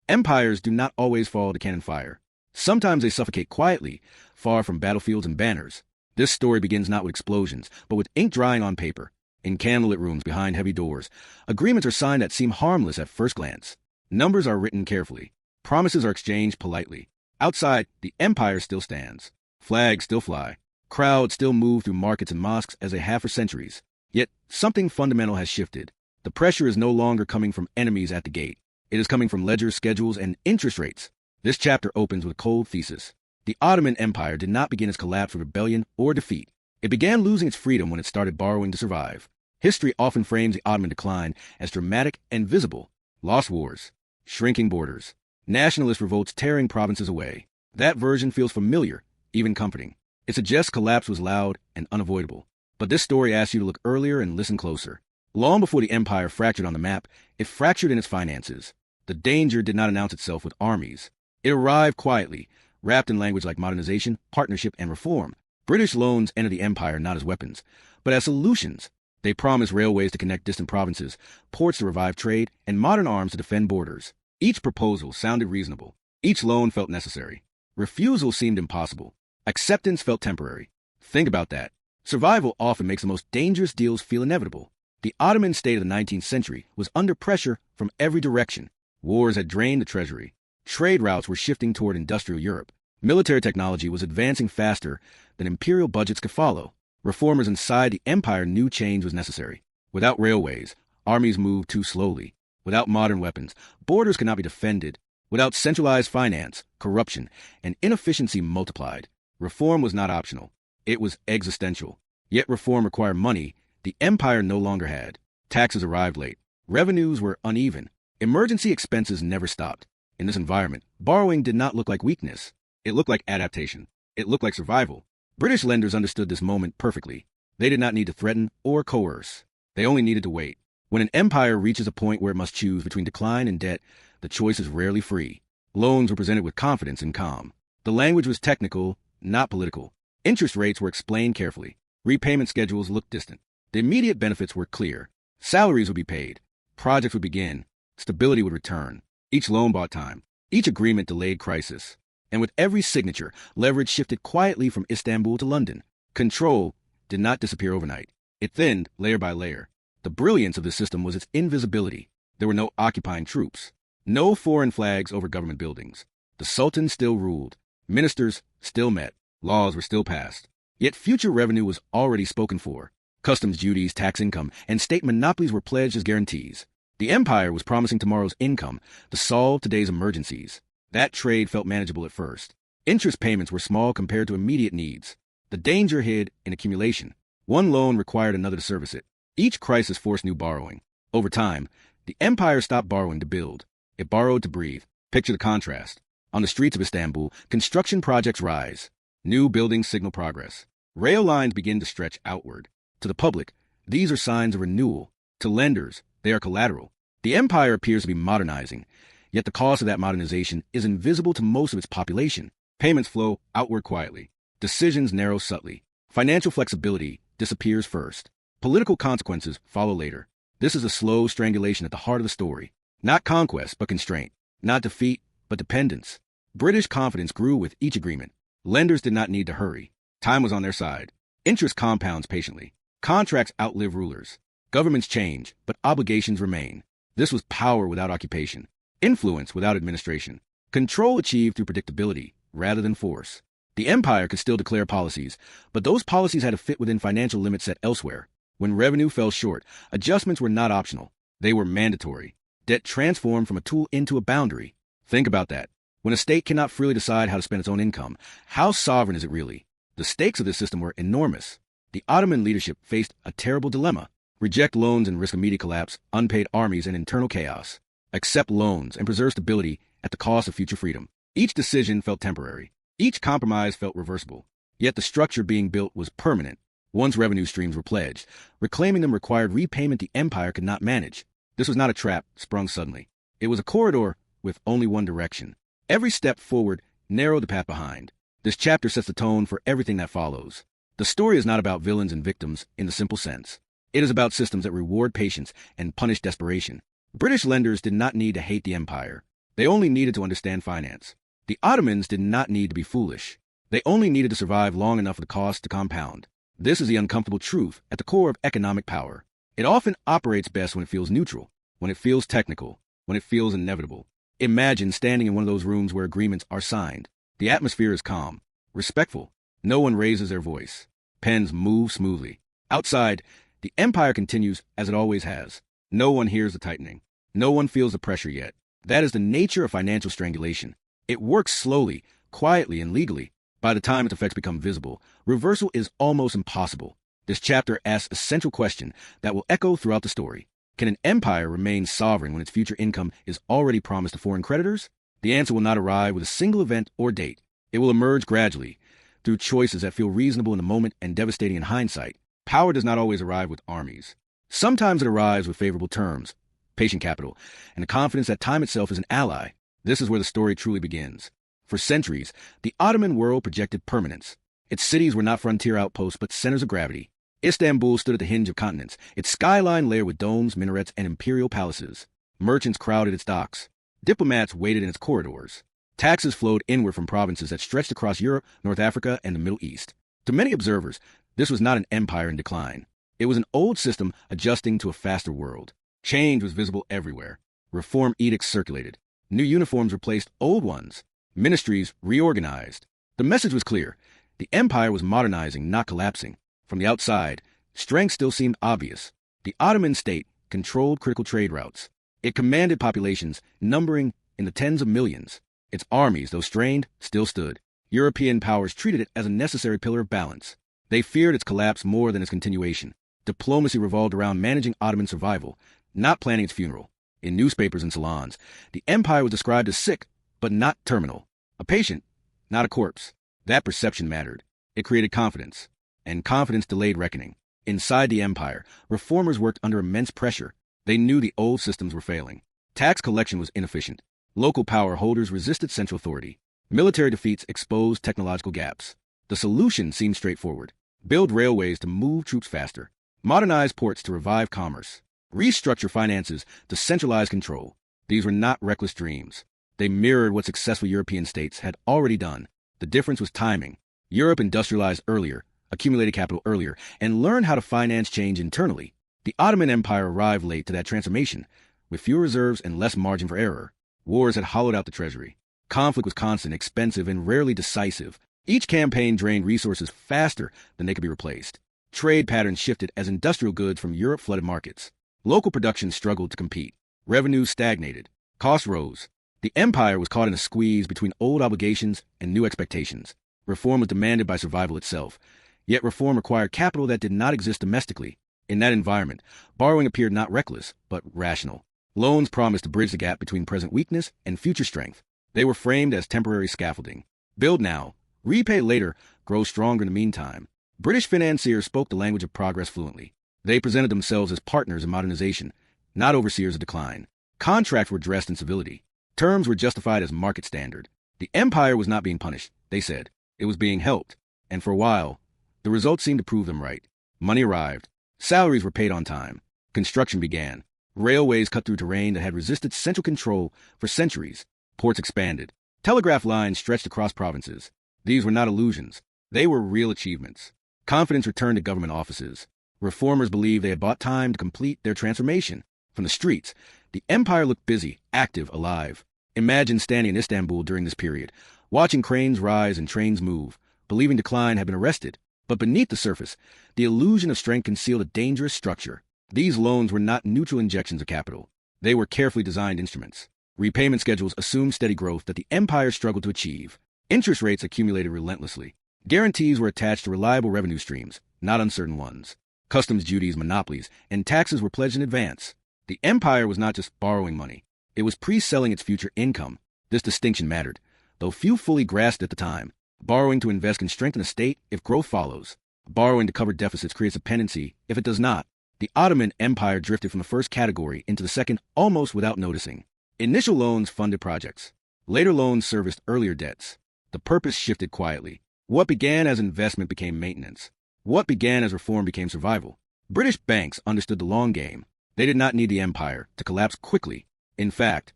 Empires do not always fall to cannon fire. Sometimes they suffocate quietly, far from battlefields and banners. This story begins not with explosions, but with ink drying on paper. In candlelit rooms behind heavy doors, agreements are signed that seem harmless at first glance. Numbers are written carefully. Promises are exchanged politely. Outside, the empire still stands. Flags still fly. Crowds still move through markets and mosques as they have for centuries. Yet, something fundamental has shifted. The pressure is no longer coming from enemies at the gate. It is coming from ledgers, schedules, and interest rates. This chapter opens with a cold thesis. The Ottoman Empire did not begin its collapse with rebellion or defeat. It began losing its freedom when it started borrowing to survive. History often frames the Ottoman decline as dramatic and visible. Lost wars, shrinking borders, nationalist revolts tearing provinces away. That version feels familiar, even comforting. It suggests collapse was loud and unavoidable. But this story asks you to look earlier and listen closer. Long before the empire fractured on the map, it fractured in its finances. The danger did not announce itself with armies. It arrived quietly, wrapped in language like modernization, partnership, and reform. British loans entered the empire not as weapons, but as solutions. They promised railways to connect distant provinces, ports to revive trade, and modern arms to defend borders. Each proposal sounded reasonable. Each loan felt necessary. Refusal seemed impossible. Acceptance felt temporary. Think about that. Survival often makes the most dangerous deals feel inevitable. The Ottoman state of the 19th century was under pressure from every direction. Wars had drained the treasury. Trade routes were shifting toward industrial Europe. Military technology was advancing faster than imperial budgets could follow. Reformers inside the empire knew change was necessary. Without railways, armies moved too slowly. Without modern weapons, borders could not be defended. Without centralized finance, corruption and inefficiency multiplied. Reform was not optional. It was existential. Yet reform required money the empire no longer had. Taxes arrived late. Revenues were uneven. Emergency expenses never stopped. In this environment, borrowing did not look like weakness. It looked like adaptation. It looked like survival. British lenders understood this moment perfectly. They did not need to threaten or coerce. They only needed to wait. When an empire reaches a point where it must choose between decline and debt, the choice is rarely free. Loans were presented with confidence and calm. The language was technical, not political. Interest rates were explained carefully. Repayment schedules looked distant. The immediate benefits were clear. Salaries would be paid. Projects would begin. Stability would return. Each loan bought time. Each agreement delayed crisis. And with every signature, leverage shifted quietly from Istanbul to London. Control did not disappear overnight. It thinned layer by layer. The brilliance of the system was its invisibility. There were no occupying troops. No foreign flags over government buildings. The Sultan still ruled. Ministers still met. Laws were still passed. Yet future revenue was already spoken for. Customs duties, tax income, and state monopolies were pledged as guarantees. The empire was promising tomorrow's income to solve today's emergencies. That trade felt manageable at first. Interest payments were small compared to immediate needs. The danger hid in accumulation. One loan required another to service it. Each crisis forced new borrowing. Over time, the empire stopped borrowing to build. It borrowed to breathe. Picture the contrast. On the streets of Istanbul, construction projects rise. New buildings signal progress. Rail lines begin to stretch outward. To the public, these are signs of renewal. To lenders, they are collateral. The empire appears to be modernizing, yet the cost of that modernization is invisible to most of its population. Payments flow outward quietly. Decisions narrow subtly. Financial flexibility disappears first. Political consequences follow later. This is a slow strangulation at the heart of the story. Not conquest, but constraint. Not defeat, but dependence. British confidence grew with each agreement. Lenders did not need to hurry. Time was on their side. Interest compounds patiently. Contracts outlive rulers. Governments change, but obligations remain. This was power without occupation. Influence without administration. Control achieved through predictability, rather than force. The empire could still declare policies, but those policies had to fit within financial limits set elsewhere. When revenue fell short, adjustments were not optional. They were mandatory. Debt transformed from a tool into a boundary. Think about that. When a state cannot freely decide how to spend its own income, how sovereign is it really? The stakes of this system were enormous. The Ottoman leadership faced a terrible dilemma. Reject loans and risk immediate collapse, unpaid armies, and internal chaos. Accept loans and preserve stability at the cost of future freedom. Each decision felt temporary. Each compromise felt reversible. Yet the structure being built was permanent. Once revenue streams were pledged, reclaiming them required repayment the empire could not manage. This was not a trap sprung suddenly. It was a corridor with only one direction. Every step forward narrowed the path behind. This chapter sets the tone for everything that follows. The story is not about villains and victims in the simple sense. It is about systems that reward patience and punish desperation. British lenders did not need to hate the empire. They only needed to understand finance. The Ottomans did not need to be foolish. They only needed to survive long enough for the cost to compound. This is the uncomfortable truth at the core of economic power. It often operates best when it feels neutral, when it feels technical, when it feels inevitable. Imagine standing in one of those rooms where agreements are signed. The atmosphere is calm, respectful. No one raises their voice. Pens move smoothly. Outside, the empire continues as it always has. No one hears the tightening. No one feels the pressure yet. That is the nature of financial strangulation. It works slowly, quietly, and legally. By the time its effects become visible, reversal is almost impossible. This chapter asks a central question that will echo throughout the story. Can an empire remain sovereign when its future income is already promised to foreign creditors? The answer will not arrive with a single event or date. It will emerge gradually, through choices that feel reasonable in the moment and devastating in hindsight. Power does not always arrive with armies. Sometimes it arrives with favorable terms, patient capital, and the confidence that time itself is an ally. This is where the story truly begins. For centuries, the Ottoman world projected permanence. Its cities were not frontier outposts but centers of gravity. Istanbul stood at the hinge of continents, its skyline layered with domes, minarets, and imperial palaces. Merchants crowded its docks. Diplomats waited in its corridors. Taxes flowed inward from provinces that stretched across Europe, North Africa, and the Middle East. To many observers, this was not an empire in decline. It was an old system adjusting to a faster world. Change was visible everywhere. Reform edicts circulated. New uniforms replaced old ones. Ministries reorganized. The message was clear. The empire was modernizing, not collapsing. From the outside, strength still seemed obvious. The Ottoman state controlled critical trade routes. It commanded populations numbering in the tens of millions. Its armies, though strained, still stood. European powers treated it as a necessary pillar of balance. They feared its collapse more than its continuation. Diplomacy revolved around managing Ottoman survival, not planning its funeral. In newspapers and salons, the empire was described as sick, but not terminal. A patient, not a corpse. That perception mattered. It created confidence, and confidence delayed reckoning. Inside the empire, reformers worked under immense pressure. They knew the old systems were failing. Tax collection was inefficient. Local power holders resisted central authority. Military defeats exposed technological gaps. The solution seemed straightforward. Build railways to move troops faster. Modernize ports to revive commerce. Restructure finances to centralize control. These were not reckless dreams. They mirrored what successful European states had already done. The difference was timing. Europe industrialized earlier, accumulated capital earlier, and learned how to finance change internally. The Ottoman Empire arrived late to that transformation, with fewer reserves and less margin for error. Wars had hollowed out the treasury. Conflict was constant, expensive, and rarely decisive. Each campaign drained resources faster than they could be replaced. Trade patterns shifted as industrial goods from Europe flooded markets. Local production struggled to compete. Revenues stagnated. Costs rose. The empire was caught in a squeeze between old obligations and new expectations. Reform was demanded by survival itself. Yet reform required capital that did not exist domestically. In that environment, borrowing appeared not reckless, but rational. Loans promised to bridge the gap between present weakness and future strength. They were framed as temporary scaffolding. Build now, repay later, grow stronger in the meantime. British financiers spoke the language of progress fluently. They presented themselves as partners in modernization, not overseers of decline. Contracts were dressed in civility. Terms were justified as market standard. The empire was not being punished, they said. It was being helped. And for a while, the results seemed to prove them right. Money arrived. Salaries were paid on time. Construction began. Railways cut through terrain that had resisted central control for centuries. Ports expanded. Telegraph lines stretched across provinces. These were not illusions. They were real achievements. Confidence returned to government offices. Reformers believed they had bought time to complete their transformation. From the streets, the empire looked busy, active, alive. Imagine standing in Istanbul during this period, watching cranes rise and trains move, believing decline had been arrested. But beneath the surface, the illusion of strength concealed a dangerous structure. These loans were not neutral injections of capital. They were carefully designed instruments. Repayment schedules assumed steady growth that the empire struggled to achieve. Interest rates accumulated relentlessly. Guarantees were attached to reliable revenue streams, not uncertain ones. Customs duties, monopolies, and taxes were pledged in advance. The empire was not just borrowing money. It was pre-selling its future income. This distinction mattered, though few fully grasped at the time. Borrowing to invest can strengthen a state if growth follows. Borrowing to cover deficits creates a pendency if it does not. The Ottoman Empire drifted from the first category into the second almost without noticing. Initial loans funded projects. Later loans serviced earlier debts. The purpose shifted quietly. What began as investment became maintenance. What began as reform became survival. British banks understood the long game. They did not need the empire to collapse quickly. In fact,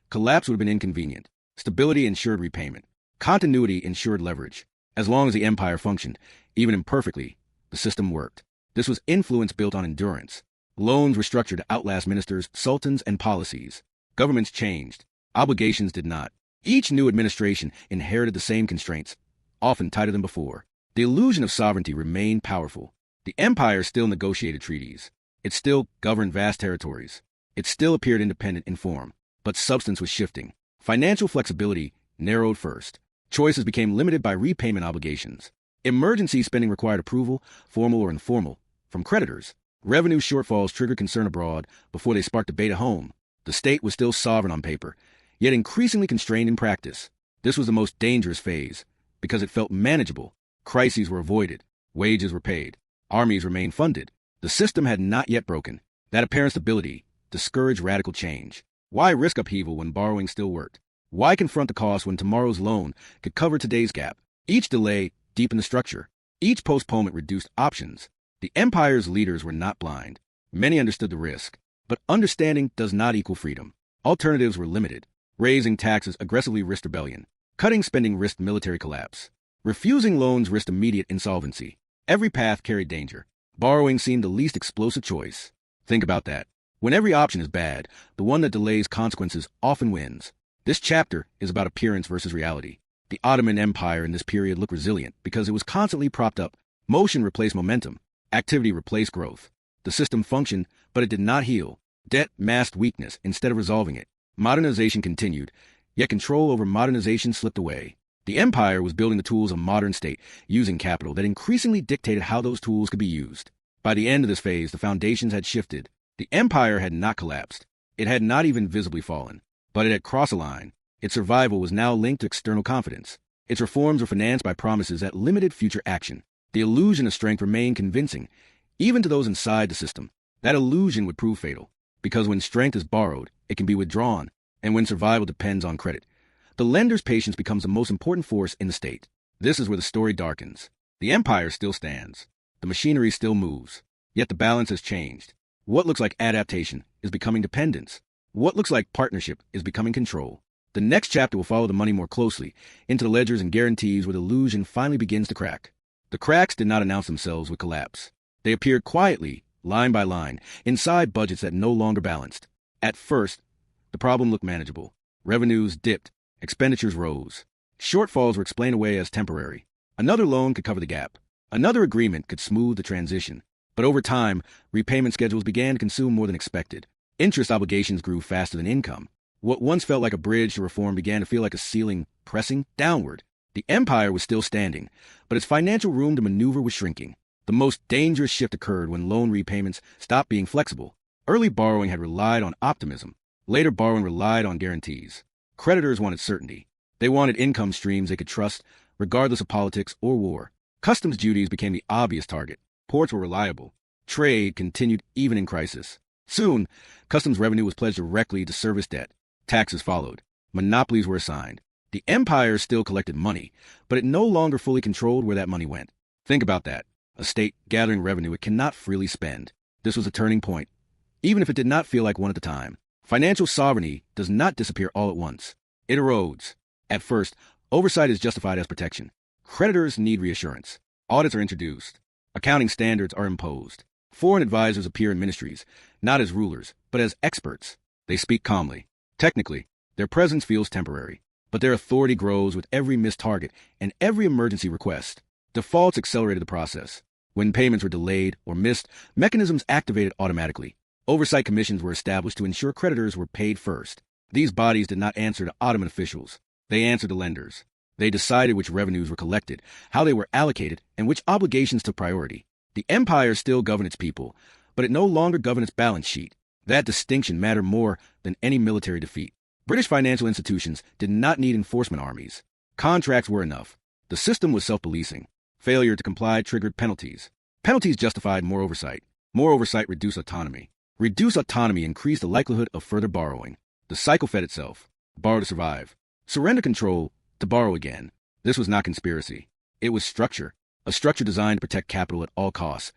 Collapse would have been inconvenient. Stability ensured repayment. Continuity ensured leverage. As long as the empire functioned, even imperfectly, the system worked. This was influence built on endurance. Loans were structured to outlast ministers, sultans, and policies. Governments changed. Obligations did not. Each new administration inherited the same constraints, often tighter than before. The illusion of sovereignty remained powerful. The empire still negotiated treaties. It still governed vast territories. It still appeared independent in form, but substance was shifting. Financial flexibility narrowed first. Choices became limited by repayment obligations. Emergency spending required approval, formal or informal, from creditors. Revenue shortfalls triggered concern abroad before they sparked debate at home. The state was still sovereign on paper, yet increasingly constrained in practice. This was the most dangerous phase, because it felt manageable. Crises were avoided. Wages were paid. Armies remained funded. The system had not yet broken. That apparent stability discouraged radical change. Why risk upheaval when borrowing still worked? Why confront the cost when tomorrow's loan could cover today's gap? Each delay deepened the structure. Each postponement reduced options. The empire's leaders were not blind. Many understood the risk. But understanding does not equal freedom. Alternatives were limited. Raising taxes aggressively risked rebellion. Cutting spending risked military collapse. Refusing loans risked immediate insolvency. Every path carried danger. Borrowing seemed the least explosive choice. Think about that. When every option is bad, the one that delays consequences often wins. This chapter is about appearance versus reality. The Ottoman Empire in this period looked resilient because it was constantly propped up. Motion replaced momentum. Activity replaced growth. The system functioned, but it did not heal. Debt masked weakness instead of resolving it. Modernization continued, yet control over modernization slipped away. The empire was building the tools of a modern state, using capital that increasingly dictated how those tools could be used. By the end of this phase, the foundations had shifted. The empire had not collapsed. It had not even visibly fallen. But it had crossed a line. Its survival was now linked to external confidence. Its reforms were financed by promises that limited future action. The illusion of strength remained convincing, even to those inside the system. That illusion would prove fatal, because when strength is borrowed, it can be withdrawn, and when survival depends on credit, the lender's patience becomes the most important force in the state. This is where the story darkens. The empire still stands. The machinery still moves. Yet the balance has changed. What looks like adaptation is becoming dependence. What looks like partnership is becoming control. The next chapter will follow the money more closely, into the ledgers and guarantees where the illusion finally begins to crack. The cracks did not announce themselves with collapse. They appeared quietly, line by line, inside budgets that no longer balanced. At first, the problem looked manageable. Revenues dipped. Expenditures rose. Shortfalls were explained away as temporary. Another loan could cover the gap. Another agreement could smooth the transition. But over time, repayment schedules began to consume more than expected. Interest obligations grew faster than income. What once felt like a bridge to reform began to feel like a ceiling pressing downward. The empire was still standing, but its financial room to maneuver was shrinking. The most dangerous shift occurred when loan repayments stopped being flexible. Early borrowing had relied on optimism. Later borrowing relied on guarantees. Creditors wanted certainty. They wanted income streams they could trust, regardless of politics or war. Customs duties became the obvious target. Ports were reliable. Trade continued even in crisis. Soon, customs revenue was pledged directly to service debt. Taxes followed. Monopolies were assigned. The empire still collected money, but it no longer fully controlled where that money went. Think about that. A state gathering revenue it cannot freely spend. This was a turning point, even if it did not feel like one at the time. Financial sovereignty does not disappear all at once. It erodes. At first, oversight is justified as protection. Creditors need reassurance. Audits are introduced. Accounting standards are imposed. Foreign advisors appear in ministries, not as rulers, but as experts. They speak calmly. Technically, their presence feels temporary, but their authority grows with every missed target and every emergency request. Defaults accelerated the process. When payments were delayed or missed, mechanisms activated automatically. Oversight commissions were established to ensure creditors were paid first. These bodies did not answer to Ottoman officials. They answered to lenders. They decided which revenues were collected, how they were allocated, and which obligations took priority. The empire still governed its people, but it no longer governed its balance sheet. That distinction mattered more than any military defeat. British financial institutions did not need enforcement armies. Contracts were enough. The system was self-policing. Failure to comply triggered penalties. Penalties justified more oversight. More oversight reduced autonomy. Reduced autonomy increased the likelihood of further borrowing. The cycle fed itself. Borrow to survive. Surrender control to borrow again. This was not conspiracy. It was structure. A structure designed to protect capital at all costs,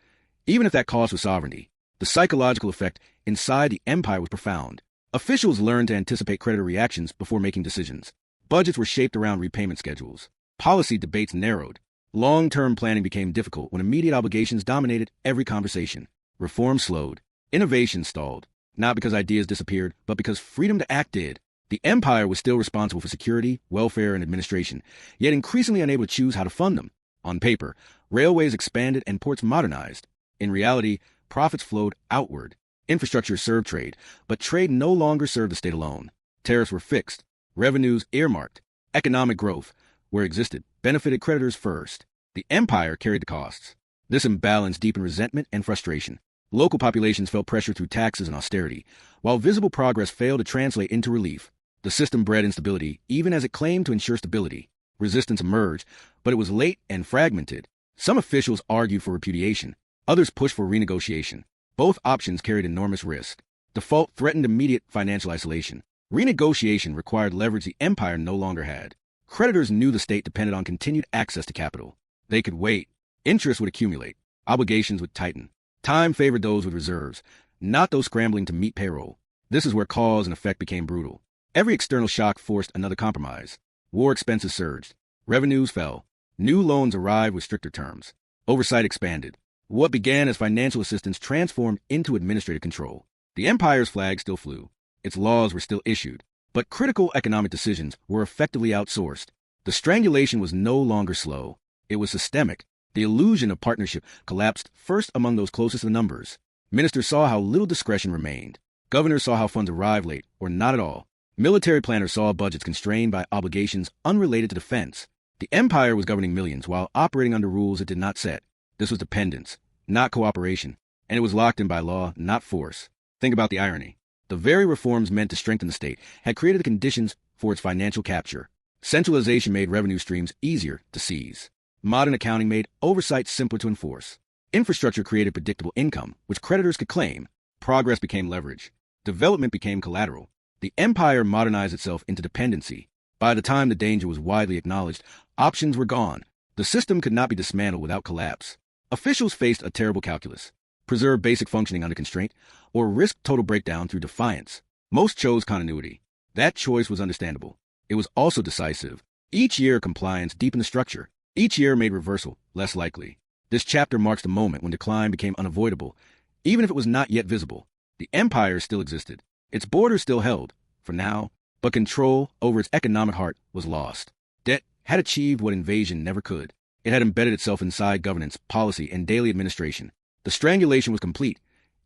even if that cost was sovereignty. The psychological effect inside the empire was profound. Officials learned to anticipate creditor reactions before making decisions. Budgets were shaped around repayment schedules. Policy debates narrowed. Long-term planning became difficult when immediate obligations dominated every conversation. Reform slowed. Innovation stalled. Not because ideas disappeared, but because freedom to act did. The empire was still responsible for security, welfare, and administration, yet increasingly unable to choose how to fund them. On paper, railways expanded and ports modernized. In reality, profits flowed outward. Infrastructure served trade, but trade no longer served the state alone. Tariffs were fixed. Revenues earmarked. Economic growth, where it existed, benefited creditors first. The empire carried the costs. This imbalance deepened resentment and frustration. Local populations felt pressure through taxes and austerity, while visible progress failed to translate into relief. The system bred instability, even as it claimed to ensure stability. Resistance emerged, but it was late and fragmented. Some officials argued for repudiation. Others pushed for renegotiation. Both options carried enormous risk. Default threatened immediate financial isolation. Renegotiation required leverage the empire no longer had. Creditors knew the state depended on continued access to capital. They could wait. Interest would accumulate. Obligations would tighten. Time favored those with reserves, not those scrambling to meet payroll. This is where cause and effect became brutal. Every external shock forced another compromise. War expenses surged. Revenues fell. New loans arrived with stricter terms. Oversight expanded. What began as financial assistance transformed into administrative control. The empire's flag still flew. Its laws were still issued. But critical economic decisions were effectively outsourced. The strangulation was no longer slow. It was systemic. The illusion of partnership collapsed first among those closest to the numbers. Ministers saw how little discretion remained. Governors saw how funds arrived late, or not at all. Military planners saw budgets constrained by obligations unrelated to defense. The empire was governing millions while operating under rules it did not set. This was dependence, not cooperation, and it was locked in by law, not force. Think about the irony. The very reforms meant to strengthen the state had created the conditions for its financial capture. Centralization made revenue streams easier to seize. Modern accounting made oversight simpler to enforce. Infrastructure created predictable income, which creditors could claim. Progress became leverage. Development became collateral. The empire modernized itself into dependency. By the time the danger was widely acknowledged, options were gone. The system could not be dismantled without collapse. Officials faced a terrible calculus: preserve basic functioning under constraint, or risk total breakdown through defiance. Most chose continuity. That choice was understandable. It was also decisive. Each year, compliance deepened the structure. Each year made reversal less likely. This chapter marks the moment when decline became unavoidable, even if it was not yet visible. The empire still existed. Its borders still held, for now, but control over its economic heart was lost. Debt had achieved what invasion never could. It had embedded itself inside governance, policy, and daily administration. The strangulation was complete,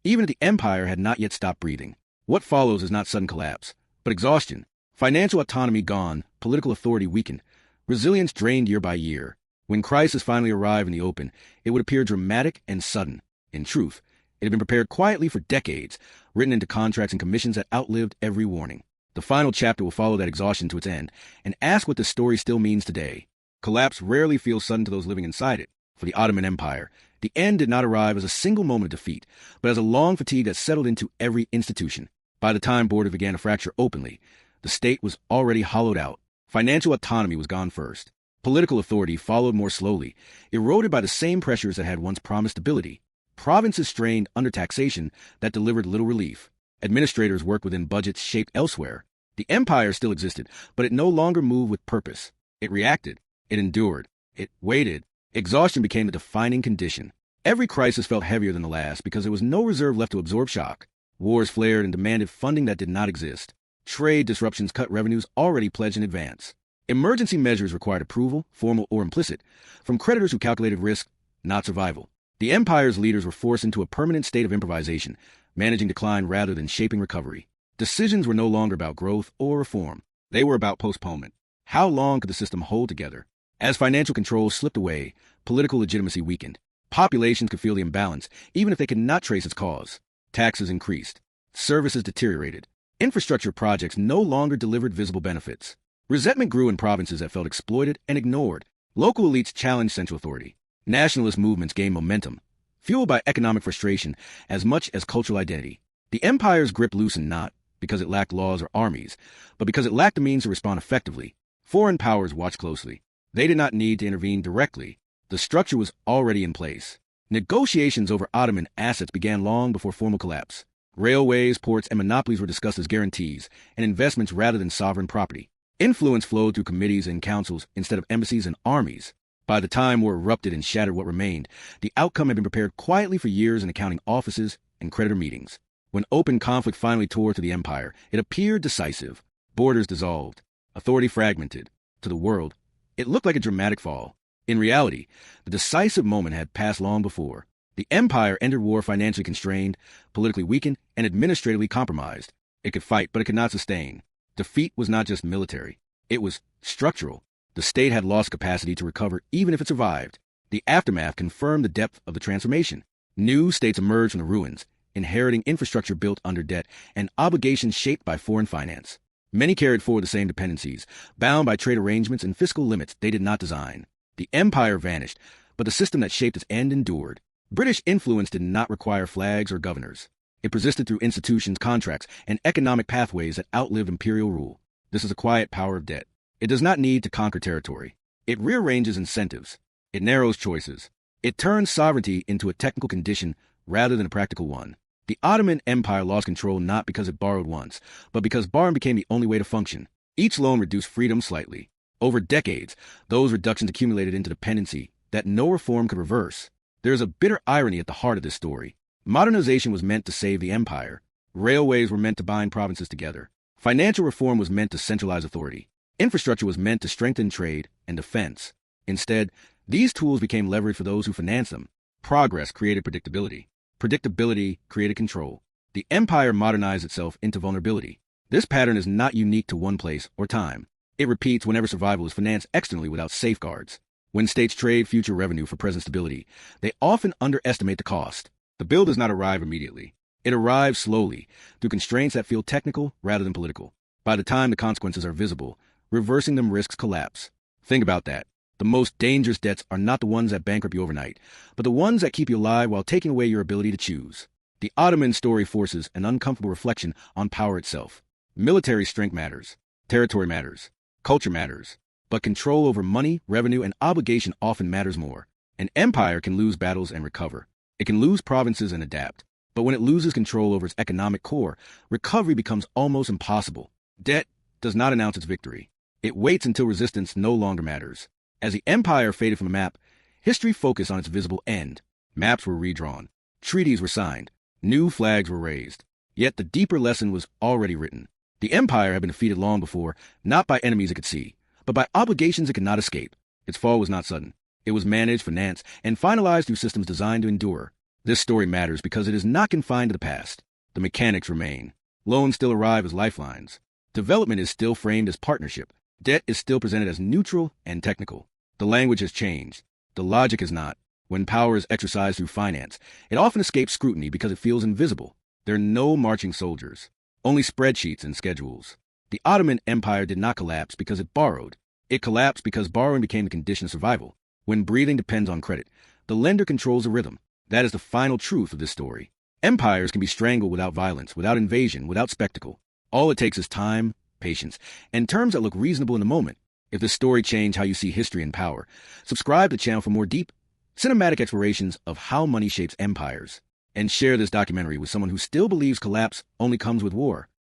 even if the empire had not yet stopped breathing. What follows is not sudden collapse, but exhaustion. Financial autonomy gone, political authority weakened, resilience drained year by year. When crisis finally arrived in the open, it would appear dramatic and sudden. In truth, it had been prepared quietly for decades, written into contracts and commissions that outlived every warning. The final chapter will follow that exhaustion to its end and ask what the story still means today. Collapse rarely feels sudden to those living inside it. For the Ottoman Empire, the end did not arrive as a single moment of defeat, but as a long fatigue that settled into every institution. By the time borders began to fracture openly, the state was already hollowed out. Financial autonomy was gone first. Political authority followed more slowly, eroded by the same pressures that had once promised stability. Provinces strained under taxation that delivered little relief. Administrators worked within budgets shaped elsewhere. The empire still existed, but it no longer moved with purpose. It reacted. It endured. It waited. Exhaustion became the defining condition. Every crisis felt heavier than the last because there was no reserve left to absorb shock. Wars flared and demanded funding that did not exist. Trade disruptions cut revenues already pledged in advance. Emergency measures required approval, formal or implicit, from creditors who calculated risk, not survival. The empire's leaders were forced into a permanent state of improvisation, managing decline rather than shaping recovery. Decisions were no longer about growth or reform. They were about postponement. How long could the system hold together? As financial control slipped away, political legitimacy weakened. Populations could feel the imbalance, even if they could not trace its cause. Taxes increased. Services deteriorated. Infrastructure projects no longer delivered visible benefits. Resentment grew in provinces that felt exploited and ignored. Local elites challenged central authority. Nationalist movements gained momentum, fueled by economic frustration as much as cultural identity. The empire's grip loosened not because it lacked laws or armies, but because it lacked the means to respond effectively. Foreign powers watched closely. They did not need to intervene directly. The structure was already in place. Negotiations over Ottoman assets began long before formal collapse. Railways, ports, and monopolies were discussed as guarantees and investments rather than sovereign property. Influence flowed through committees and councils instead of embassies and armies. By the time war erupted and shattered what remained, the outcome had been prepared quietly for years in accounting offices and creditor meetings. When open conflict finally tore through the empire, it appeared decisive. Borders dissolved, authority fragmented. To the world, it looked like a dramatic fall. In reality, the decisive moment had passed long before. The empire entered war financially constrained, politically weakened, and administratively compromised. It could fight, but it could not sustain. Defeat was not just military. It was structural. The state had lost capacity to recover even if it survived. The aftermath confirmed the depth of the transformation. New states emerged from the ruins, inheriting infrastructure built under debt and obligations shaped by foreign finance. Many carried forward the same dependencies, bound by trade arrangements and fiscal limits they did not design. The empire vanished, but the system that shaped its end endured. British influence did not require flags or governors. It persisted through institutions, contracts, and economic pathways that outlived imperial rule. This is a quiet power of debt. It does not need to conquer territory. It rearranges incentives. It narrows choices. It turns sovereignty into a technical condition rather than a practical one. The Ottoman Empire lost control not because it borrowed once, but because borrowing became the only way to function. Each loan reduced freedom slightly. Over decades, those reductions accumulated into dependency that no reform could reverse. There is a bitter irony at the heart of this story. Modernization was meant to save the empire. Railways were meant to bind provinces together. Financial reform was meant to centralize authority. Infrastructure was meant to strengthen trade and defense. Instead, these tools became leverage for those who financed them. Progress created predictability. Predictability created control. The empire modernized itself into vulnerability. This pattern is not unique to one place or time. It repeats whenever survival is financed externally without safeguards. When states trade future revenue for present stability, they often underestimate the cost. The bill does not arrive immediately. It arrives slowly, through constraints that feel technical rather than political. By the time the consequences are visible, reversing them risks collapse. Think about that. The most dangerous debts are not the ones that bankrupt you overnight, but the ones that keep you alive while taking away your ability to choose. The Ottoman story forces an uncomfortable reflection on power itself. Military strength matters. Territory matters. Culture matters. But control over money, revenue, and obligation often matters more. An empire can lose battles and recover. It can lose provinces and adapt. But when it loses control over its economic core, recovery becomes almost impossible. Debt does not announce its victory. It waits until resistance no longer matters. As the empire faded from the map, history focused on its visible end. Maps were redrawn. Treaties were signed. New flags were raised. Yet the deeper lesson was already written. The empire had been defeated long before, not by enemies it could see, but by obligations it could not escape. Its fall was not sudden. It was managed, financed, and finalized through systems designed to endure. This story matters because it is not confined to the past. The mechanics remain. Loans still arrive as lifelines. Development is still framed as partnership. Debt is still presented as neutral and technical. The language has changed. The logic is not. When power is exercised through finance, it often escapes scrutiny because it feels invisible. There are no marching soldiers, only spreadsheets and schedules. The Ottoman Empire did not collapse because it borrowed. It collapsed because borrowing became the condition of survival. When breathing depends on credit, the lender controls the rhythm. That is the final truth of this story. Empires can be strangled without violence, without invasion, without spectacle. All it takes is time, patience, and terms that look reasonable in the moment. If this story changed how you see history and power, subscribe to the channel for more deep, cinematic explorations of how money shapes empires. And share this documentary with someone who still believes collapse only comes with war.